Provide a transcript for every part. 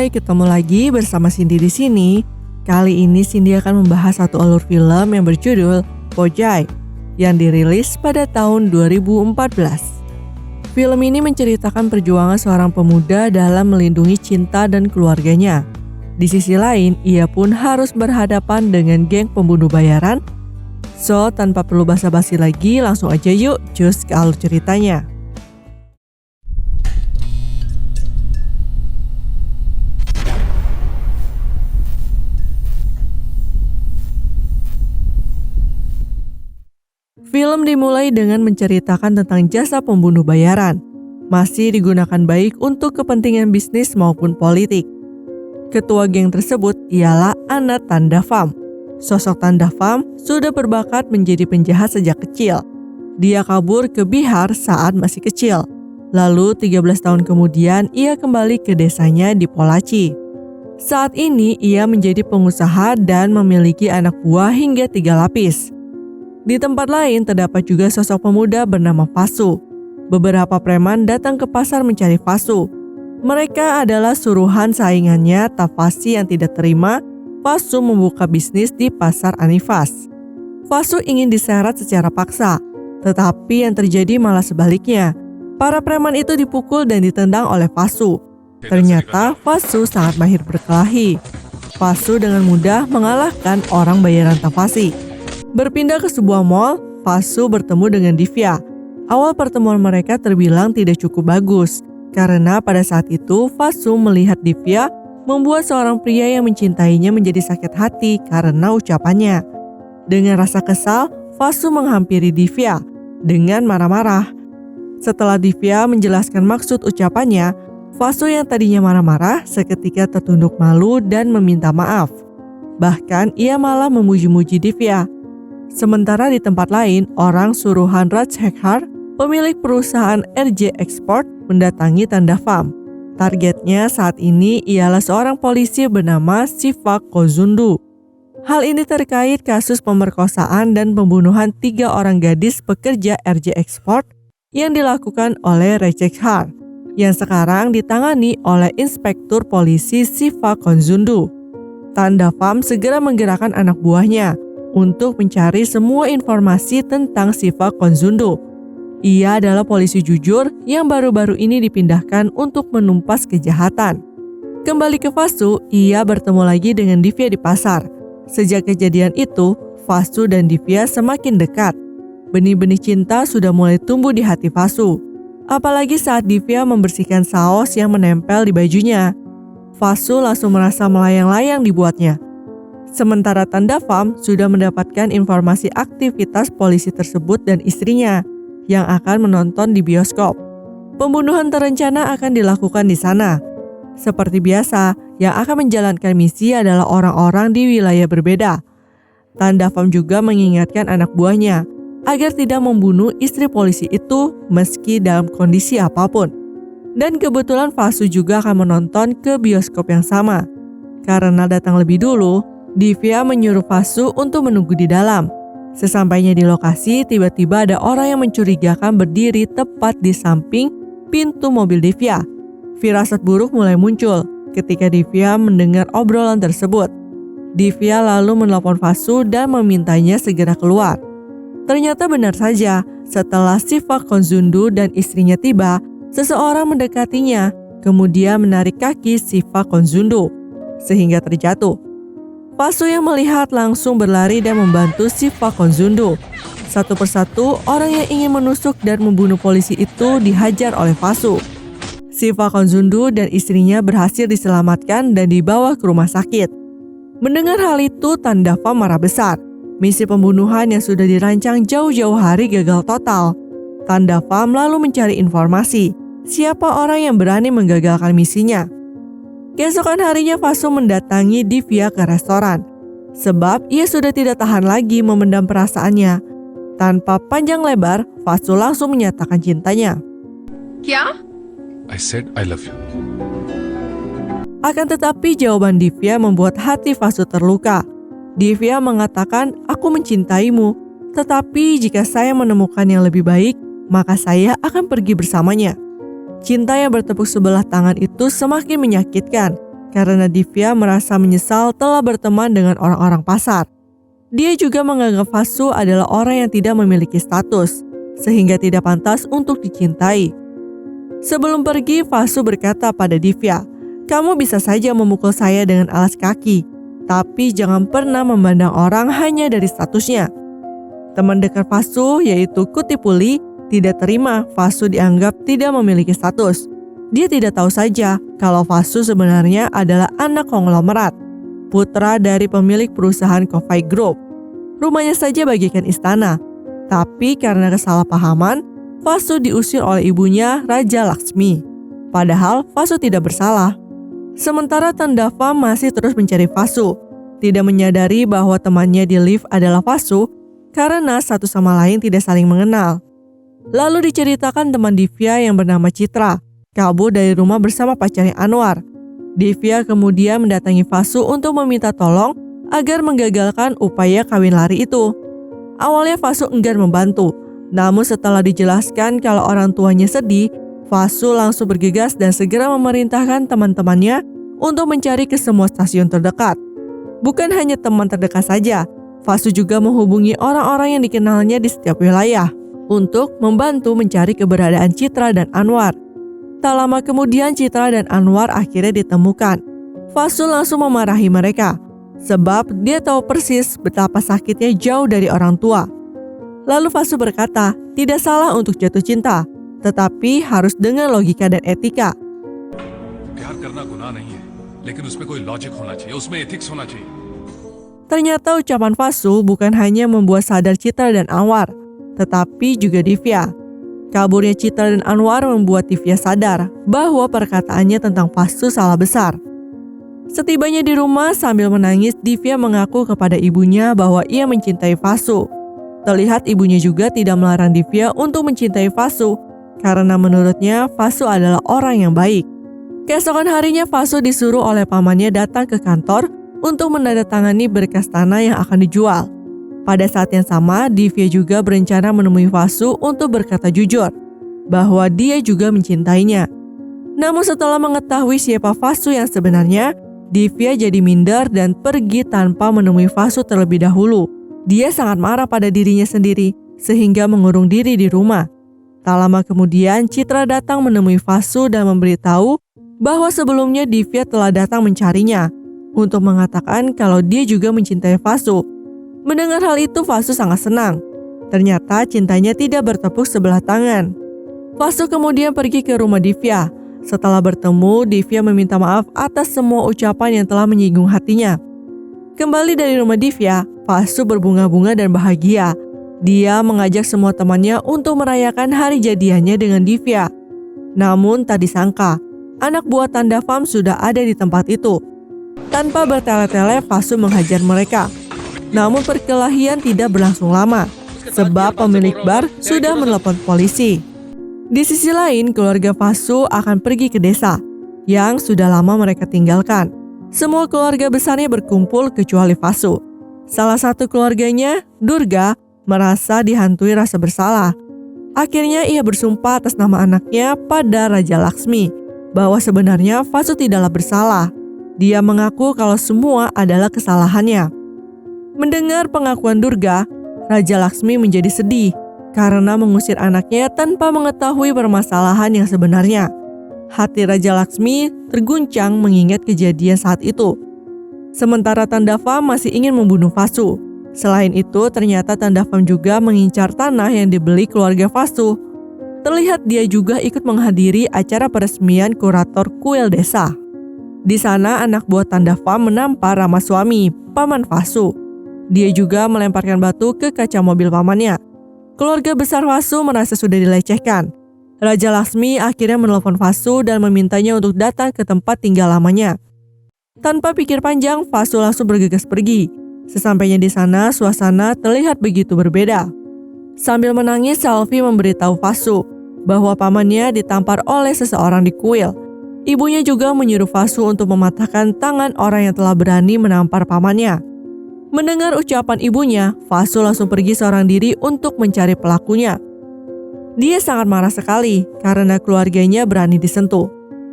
Hai, ketemu lagi bersama Cindy di sini. Kali ini Cindy akan membahas satu alur film yang berjudul Bojai yang dirilis pada tahun 2014. Film ini menceritakan perjuangan seorang pemuda dalam melindungi cinta dan keluarganya. Di sisi lain, ia pun harus berhadapan dengan geng pembunuh bayaran. So, tanpa perlu basa-basi lagi, langsung aja yuk cus ke alur ceritanya. Film dimulai dengan menceritakan tentang jasa pembunuh bayaran. Masih digunakan baik untuk kepentingan bisnis maupun politik. Ketua geng tersebut ialah Anna Tandafam. Sosok Tandafam sudah berbakat menjadi penjahat sejak kecil. Dia kabur ke Bihar saat masih kecil. Lalu 13 tahun kemudian ia kembali ke desanya di Pollachi. Saat ini ia menjadi pengusaha dan memiliki anak buah hingga 3 lapis. Di tempat lain terdapat juga sosok pemuda bernama Vasu. Beberapa preman datang ke pasar mencari Vasu. Mereka adalah suruhan saingannya Tafasi yang tidak terima Vasu membuka bisnis di pasar Anifas. Vasu ingin diseret secara paksa, tetapi yang terjadi malah sebaliknya. Para preman itu dipukul dan ditendang oleh Vasu. Ternyata Vasu sangat mahir berkelahi. Vasu dengan mudah mengalahkan orang bayaran Tafasi. Berpindah ke sebuah mall, Vasu bertemu dengan Divya. Awal pertemuan mereka terbilang tidak cukup bagus, karena pada saat itu Vasu melihat Divya membuat seorang pria yang mencintainya menjadi sakit hati karena ucapannya. Dengan rasa kesal, Vasu menghampiri Divya dengan marah-marah. Setelah Divya menjelaskan maksud ucapannya, Vasu yang tadinya marah-marah seketika tertunduk malu dan meminta maaf. Bahkan ia malah memuji-muji Divya. Sementara di tempat lain, orang suruhan Raj Hekhar, pemilik perusahaan RJ Export, mendatangi Tandafam. Targetnya saat ini ialah seorang polisi bernama Siva Kozundu. Hal ini terkait kasus pemerkosaan dan pembunuhan 3 orang gadis pekerja RJ Export yang dilakukan oleh Raj Hekhar, yang sekarang ditangani oleh Inspektur Polisi Siva Kozundu. Tandafam segera menggerakkan anak buahnya untuk mencari semua informasi tentang Siva Kozundu. Ia adalah polisi jujur yang baru-baru ini dipindahkan untuk menumpas kejahatan. Kembali ke Vasu, ia bertemu lagi dengan Divya di pasar. Sejak kejadian itu, Vasu dan Divya semakin dekat. Benih-benih cinta sudah mulai tumbuh di hati Vasu. Apalagi saat Divya membersihkan saus yang menempel di bajunya. Vasu langsung merasa melayang-layang dibuatnya. Sementara Tandafam sudah mendapatkan informasi aktivitas polisi tersebut dan istrinya yang akan menonton di bioskop. Pembunuhan terencana akan dilakukan di sana. Seperti biasa, yang akan menjalankan misi adalah orang-orang di wilayah berbeda. Tandafam juga mengingatkan anak buahnya agar tidak membunuh istri polisi itu meski dalam kondisi apapun. Dan kebetulan Vasu juga akan menonton ke bioskop yang sama. Karena datang lebih dulu, Divya menyuruh Vasu untuk menunggu di dalam. Sesampainya di lokasi, tiba-tiba ada orang yang mencurigakan berdiri tepat di samping pintu mobil Divya. Firasat buruk mulai muncul ketika Divya mendengar obrolan tersebut. Divya lalu menelpon Vasu dan memintanya segera keluar. Ternyata benar saja, setelah Siva Kozundu dan istrinya tiba, seseorang mendekatinya, kemudian menarik kaki Siva Kozundu sehingga terjatuh. Vasu yang melihat langsung berlari dan membantu Siva Kozundu. Satu persatu orang yang ingin menusuk dan membunuh polisi itu dihajar oleh Vasu. Siva Kozundu dan istrinya berhasil diselamatkan dan dibawa ke rumah sakit. Mendengar hal itu, Tandafam marah besar. Misi pembunuhan yang sudah dirancang jauh-jauh hari gagal total. Tandafam lalu mencari informasi siapa orang yang berani menggagalkan misinya. Keesokan harinya Vasu mendatangi Divya ke restoran. Sebab ia sudah tidak tahan lagi memendam perasaannya. Tanpa panjang lebar, Vasu langsung menyatakan cintanya. Kya? I said I love you. Akan tetapi jawaban Divya membuat hati Vasu terluka. Divya mengatakan, aku mencintaimu. Tetapi jika saya menemukan yang lebih baik, maka saya akan pergi bersamanya. Cinta yang bertepuk sebelah tangan itu semakin menyakitkan karena Divya merasa menyesal telah berteman dengan orang-orang pasar. Dia juga menganggap Vasu adalah orang yang tidak memiliki status, sehingga tidak pantas untuk dicintai. Sebelum pergi, Vasu berkata pada Divya, "Kamu bisa saja memukul saya dengan alas kaki, tapi jangan pernah memandang orang hanya dari statusnya." Teman dekat Vasu, yaitu Kutipuli, tidak terima Vasu dianggap tidak memiliki status. Dia tidak tahu saja kalau Vasu sebenarnya adalah anak konglomerat, putra dari pemilik perusahaan Kofai Group. Rumahnya saja bagaikan istana, tapi karena kesalahpahaman, Vasu diusir oleh ibunya, Raja Laksmi. Padahal Vasu tidak bersalah. Sementara Tandava masih terus mencari Vasu, tidak menyadari bahwa temannya di lift adalah Vasu karena satu sama lain tidak saling mengenal. Lalu diceritakan teman Divya yang bernama Citra kabur dari rumah bersama pacarnya Anwar. Divya kemudian mendatangi Vasu untuk meminta tolong agar menggagalkan upaya kawin lari itu. Awalnya Vasu enggan membantu, namun setelah dijelaskan kalau orang tuanya sedih, Vasu langsung bergegas dan segera memerintahkan teman-temannya untuk mencari ke semua stasiun terdekat. Bukan hanya teman terdekat saja, Vasu juga menghubungi orang-orang yang dikenalnya di setiap wilayah untuk membantu mencari keberadaan Citra dan Anwar. Tak lama kemudian Citra dan Anwar akhirnya ditemukan. Vasu langsung memarahi mereka, sebab dia tahu persis betapa sakitnya jauh dari orang tua. Lalu Vasu berkata, tidak salah untuk jatuh cinta, tetapi harus dengan logika dan etika. प्यार करना गुनाह नहीं है, लेकिन उसमें कोई लॉजिक होना चाहिए, उसमें एथिक्स होना चाहिए. Ternyata ucapan Vasu bukan hanya membuat sadar Citra dan Anwar, tetapi juga Divya. Kaburnya Citra dan Anwar membuat Divya sadar bahwa perkataannya tentang Vasu salah besar. Setibanya di rumah sambil menangis, Divya mengaku kepada ibunya bahwa ia mencintai Vasu. Terlihat ibunya juga tidak melarang Divya untuk mencintai Vasu, karena menurutnya Vasu adalah orang yang baik. Keesokan harinya Vasu disuruh oleh pamannya datang ke kantor untuk menandatangani berkas tanah yang akan dijual. Pada saat yang sama, Divya juga berencana menemui Vasu untuk berkata jujur bahwa dia juga mencintainya. Namun setelah mengetahui siapa Vasu yang sebenarnya, Divya jadi minder dan pergi tanpa menemui Vasu terlebih dahulu. Dia sangat marah pada dirinya sendiri sehingga mengurung diri di rumah. Tak lama kemudian, Citra datang menemui Vasu dan memberitahu bahwa sebelumnya Divya telah datang mencarinya untuk mengatakan kalau dia juga mencintai Vasu. Mendengar hal itu, Vasu sangat senang. Ternyata cintanya tidak bertepuk sebelah tangan. Vasu kemudian pergi ke rumah Divya. Setelah bertemu, Divya meminta maaf atas semua ucapan yang telah menyinggung hatinya. Kembali dari rumah Divya, Vasu berbunga-bunga dan bahagia. Dia mengajak semua temannya untuk merayakan hari jadiannya dengan Divya. Namun tak disangka, anak buah Tandavam sudah ada di tempat itu. Tanpa bertele-tele, Vasu menghajar mereka. Namun perkelahian tidak berlangsung lama, sebab pemilik bar sudah menelepon polisi. Di sisi lain, keluarga Vasu akan pergi ke desa yang sudah lama mereka tinggalkan. Semua keluarga besarnya berkumpul kecuali Vasu. Salah satu keluarganya, Durga, merasa dihantui rasa bersalah. Akhirnya ia bersumpah atas nama anaknya pada Raja Laksmi bahwa sebenarnya Vasu tidaklah bersalah. Dia mengaku kalau semua adalah kesalahannya. Mendengar pengakuan Durga, Raja Laksmi menjadi sedih karena mengusir anaknya tanpa mengetahui permasalahan yang sebenarnya. Hati Raja Laksmi terguncang mengingat kejadian saat itu. Sementara Tandava masih ingin membunuh Vasu. Selain itu, ternyata Tandavam juga mengincar tanah yang dibeli keluarga Vasu. Terlihat dia juga ikut menghadiri acara peresmian kurator kuil desa. Di sana anak buah Tandavam menampar Ramaswamy, paman Vasu. Dia juga melemparkan batu ke kaca mobil pamannya. Keluarga besar Vasu merasa sudah dilecehkan. Raja Laksmi akhirnya menelpon Vasu dan memintanya untuk datang ke tempat tinggal lamanya. Tanpa pikir panjang, Vasu langsung bergegas pergi. Sesampainya di sana, suasana terlihat begitu berbeda. Sambil menangis, Salvi memberitahu Vasu bahwa pamannya ditampar oleh seseorang di kuil. Ibunya juga menyuruh Vasu untuk mematahkan tangan orang yang telah berani menampar pamannya. Mendengar ucapan ibunya, Vasu langsung pergi seorang diri untuk mencari pelakunya. Dia sangat marah sekali karena keluarganya berani disentuh.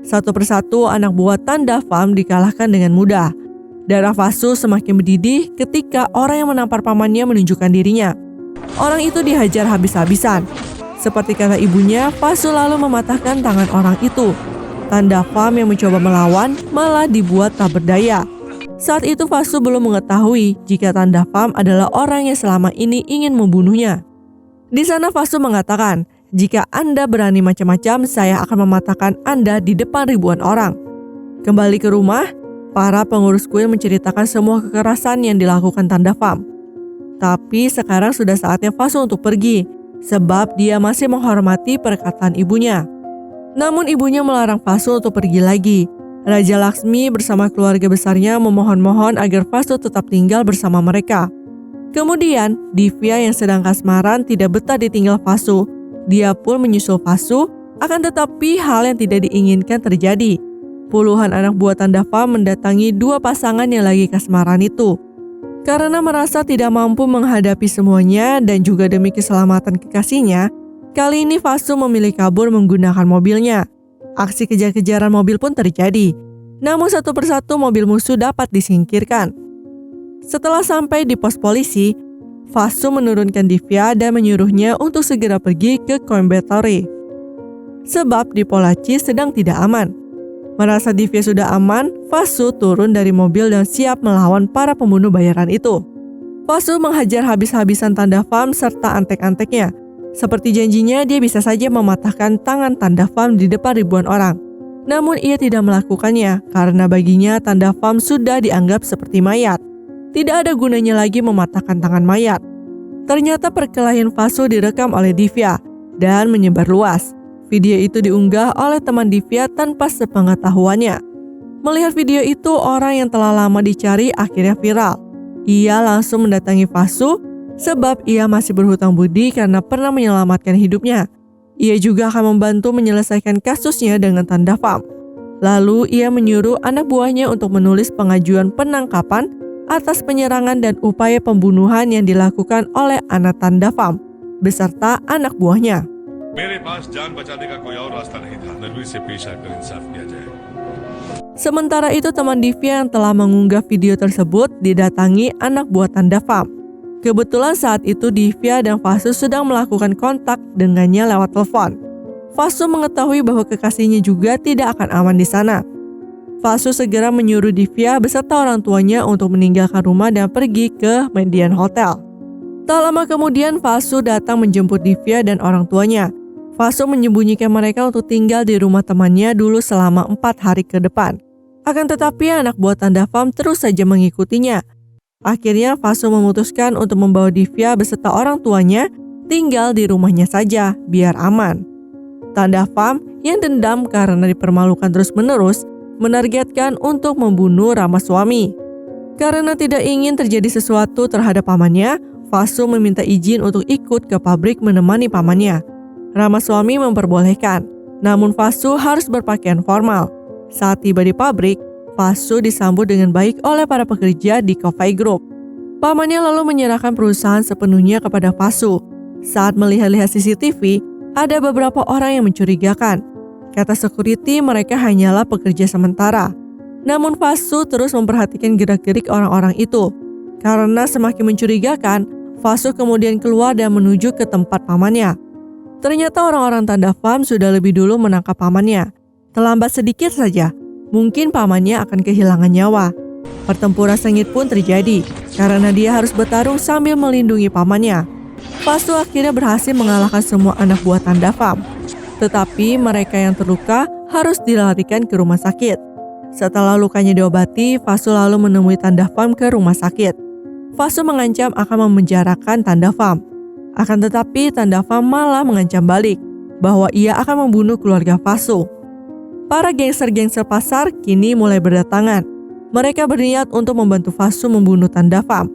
Satu persatu anak buah Tanda Pham dikalahkan dengan mudah. Darah Fasu semakin mendidih ketika orang yang menampar pamannya menunjukkan dirinya. Orang itu dihajar habis-habisan. Seperti kata ibunya, Fasu lalu mematahkan tangan orang itu. Tanda Pham yang mencoba melawan malah dibuat tak berdaya. Saat itu Fasu belum mengetahui jika Tanda Pham adalah orang yang selama ini ingin membunuhnya. Di sana Fasu mengatakan, "Jika Anda berani macam-macam, saya akan mematahkan Anda di depan ribuan orang." Kembali ke rumah, para pengurus kuil menceritakan semua kekerasan yang dilakukan Tanda Pham. Tapi sekarang sudah saatnya Fasu untuk pergi, sebab dia masih menghormati perkataan ibunya. Namun ibunya melarang Fasu untuk pergi lagi. Raja Laksmi bersama keluarga besarnya memohon-mohon agar Fasu tetap tinggal bersama mereka. Kemudian, Divya yang sedang kasmaran tidak betah ditinggal Fasu. Dia pun menyusul Fasu, akan tetapi hal yang tidak diinginkan terjadi. Puluhan anak buah Tanda Pham mendatangi dua pasangan yang lagi kasmaran itu. Karena merasa tidak mampu menghadapi semuanya dan juga demi keselamatan kekasihnya, kali ini Fasu memilih kabur menggunakan mobilnya. Aksi kejar-kejaran mobil pun terjadi. Namun satu persatu mobil musuh dapat disingkirkan. Setelah sampai di pos polisi, Fasu menurunkan Divya dan menyuruhnya untuk segera pergi ke Coimbatore. Sebab di Pollachi sedang tidak aman. Merasa Divya sudah aman, Fasu turun dari mobil dan siap melawan para pembunuh bayaran itu. Fasu menghajar habis-habisan Tanda Pham serta antek-anteknya. Seperti janjinya, dia bisa saja mematahkan tangan Tanda Pham di depan ribuan orang. Namun ia tidak melakukannya karena baginya Tanda Pham sudah dianggap seperti mayat. Tidak ada gunanya lagi mematahkan tangan mayat. Ternyata perkelahian Fasu direkam oleh Divya dan menyebar luas. Video itu diunggah oleh teman Divya tanpa sepengetahuannya. Melihat video itu, orang yang telah lama dicari akhirnya viral. Ia langsung mendatangi Fasu sebab ia masih berhutang budi karena pernah menyelamatkan hidupnya. Ia juga akan membantu menyelesaikan kasusnya dengan Tanda Pham. Lalu ia menyuruh anak buahnya untuk menulis pengajuan penangkapan atas penyerangan dan upaya pembunuhan yang dilakukan oleh anak Tanda Pham beserta anak buahnya. मेरे पास जान बचाने का कोई और रास्ता नहीं था। नरवी से पेश आकर इंसाफ किया जाए। Sementara itu teman Divya yang telah mengunggah video tersebut didatangi anak buah Tanda Pham. Kebetulan saat itu Divya dan Fasu sedang melakukan kontak dengannya lewat telepon. Fasu mengetahui bahwa kekasihnya juga tidak akan aman di sana. Fasu segera menyuruh Divya beserta orang tuanya untuk meninggalkan rumah dan pergi ke Median Hotel. Tak lama kemudian Fasu datang menjemput Divya dan orang tuanya. Fasu menyembunyikan mereka untuk tinggal di rumah temannya dulu selama 4 hari ke depan. Akan tetapi anak buah Tanda Pham terus saja mengikutinya. Akhirnya Fasu memutuskan untuk membawa Divya beserta orang tuanya tinggal di rumahnya saja biar aman. Tanda Pham yang dendam karena dipermalukan terus-menerus menargetkan untuk membunuh Ramaswamy. Karena tidak ingin terjadi sesuatu terhadap pamannya, Fasu meminta izin untuk ikut ke pabrik menemani pamannya. Ramaswamy memperbolehkan, namun Fasu harus berpakaian formal. Saat tiba di pabrik, Fasu disambut dengan baik oleh para pekerja di Coffey Group. Pamannya lalu menyerahkan perusahaan sepenuhnya kepada Fasu. Saat melihat-lihat CCTV, ada beberapa orang yang mencurigakan. Kata security mereka hanyalah pekerja sementara. Namun Fasu terus memperhatikan gerak-gerik orang-orang itu. Karena semakin mencurigakan, Fasu kemudian keluar dan menuju ke tempat pamannya. Ternyata orang-orang Tanda Pham sudah lebih dulu menangkap pamannya. Terlambat sedikit saja, mungkin pamannya akan kehilangan nyawa. Pertempuran sengit pun terjadi, karena dia harus bertarung sambil melindungi pamannya. Fasu akhirnya berhasil mengalahkan semua anak buah Tanda Pham. Tetapi mereka yang terluka harus dilarikan ke rumah sakit. Setelah lukanya diobati, Fasu lalu menemui Tanda Pham ke rumah sakit. Fasu mengancam akan memenjarakan Tanda Pham. Akan tetapi Tanda Pham malah mengancam balik bahwa ia akan membunuh keluarga Fasu. Para gangster-gangster pasar kini mulai berdatangan. Mereka berniat untuk membantu Fasu membunuh Tanda Pham.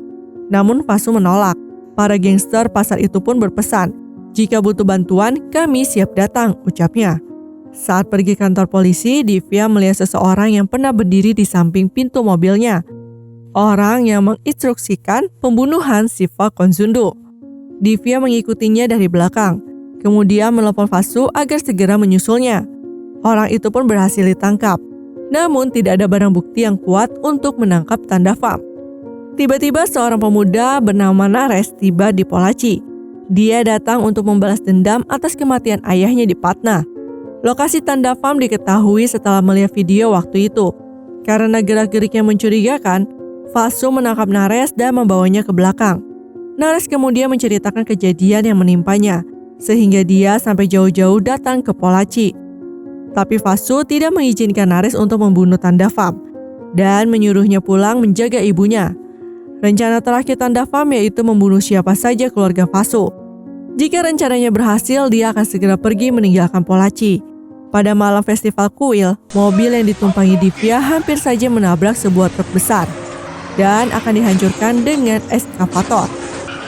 Namun Fasu menolak. Para gangster pasar itu pun berpesan, "Jika butuh bantuan, kami siap datang," ucapnya. Saat pergi kantor polisi, Divya melihat seseorang yang pernah berdiri di samping pintu mobilnya. Orang yang menginstruksikan pembunuhan Siva Konsundo. Divya mengikutinya dari belakang, kemudian menelepon Fasu agar segera menyusulnya. Orang itu pun berhasil ditangkap. Namun tidak ada barang bukti yang kuat untuk menangkap Tanda Pham. Tiba-tiba seorang pemuda bernama Naresh tiba di Pollachi. Dia datang untuk membalas dendam atas kematian ayahnya di Patna. Lokasi Tanda Pham diketahui setelah melihat video waktu itu. Karena gerak-geriknya mencurigakan, Vasu menangkap Naresh dan membawanya ke belakang. Naresh kemudian menceritakan kejadian yang menimpanya, sehingga dia sampai jauh-jauh datang ke Pollachi. Tapi Vasu tidak mengizinkan Naresh untuk membunuh Tanda Pham dan menyuruhnya pulang menjaga ibunya. Rencana terakhir Tanda Pham yaitu membunuh siapa saja keluarga Vasu. Jika rencananya berhasil, dia akan segera pergi meninggalkan Pollachi. Pada malam festival kuil, mobil yang ditumpangi Divya hampir saja menabrak sebuah truk besar dan akan dihancurkan dengan eskavator.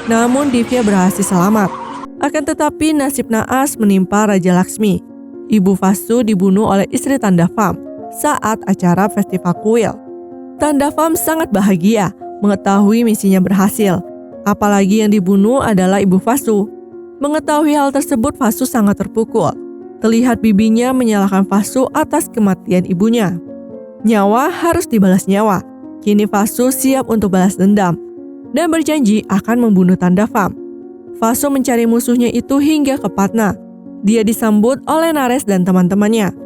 Namun Divya berhasil selamat. Akan tetapi nasib naas menimpa Raja Laksmi. Ibu Vasu dibunuh oleh istri Tanda Pham saat acara festival kuil. Tanda Pham sangat bahagia mengetahui misinya berhasil. Apalagi yang dibunuh adalah ibu Vasu. Mengetahui hal tersebut, Vasu sangat terpukul. Terlihat bibinya menyalahkan Vasu atas kematian ibunya. Nyawa harus dibalas nyawa. Kini Vasu siap untuk balas dendam dan berjanji akan membunuh Tanda Pham. Vasu mencari musuhnya itu hingga ke Patna. Dia disambut oleh Naresh dan teman-temannya.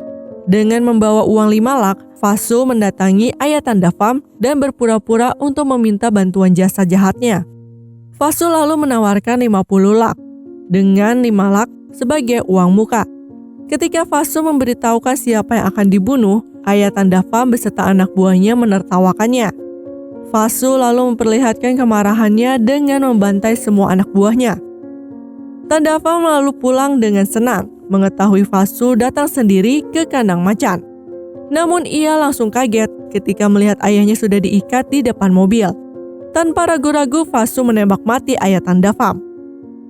Dengan membawa uang 5 lakh, Vasu mendatangi ayah Tanda Pham dan berpura-pura untuk meminta bantuan jasa jahatnya. Vasu lalu menawarkan 50 lakh dengan 5 lakh sebagai uang muka. Ketika Vasu memberitahukan siapa yang akan dibunuh, ayah Tanda Pham beserta anak buahnya menertawakannya. Vasu lalu memperlihatkan kemarahannya dengan membantai semua anak buahnya. Tanda Pham lalu pulang dengan senang mengetahui Vasu datang sendiri ke kandang macan. Namun ia langsung kaget ketika melihat ayahnya sudah diikat di depan mobil. Tanpa ragu-ragu, Vasu menembak mati ayah Tanda Pham.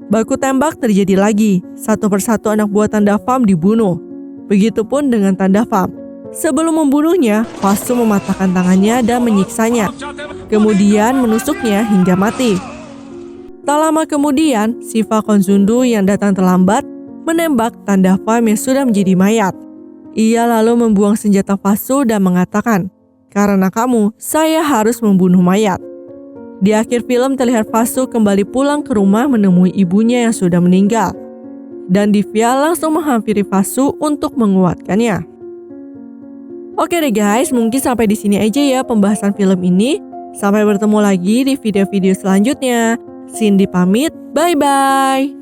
Baku tembak terjadi lagi. Satu persatu anak buah Tanda Pham dibunuh. Begitupun dengan Tanda Pham. Sebelum membunuhnya, Vasu mematahkan tangannya dan menyiksanya. Kemudian menusuknya hingga mati. Tak lama kemudian, Siva Konsundu yang datang terlambat menembak Tanda Pham yang sudah menjadi mayat. Ia lalu membuang senjata Vasu dan mengatakan, "Karena kamu, saya harus membunuh mayat." Di akhir film terlihat Vasu kembali pulang ke rumah menemui ibunya yang sudah meninggal. Dan Divya langsung menghampiri Vasu untuk menguatkannya. Oke deh guys, mungkin sampai di sini aja ya pembahasan film ini. Sampai bertemu lagi di video-video selanjutnya. Cindy pamit, bye-bye.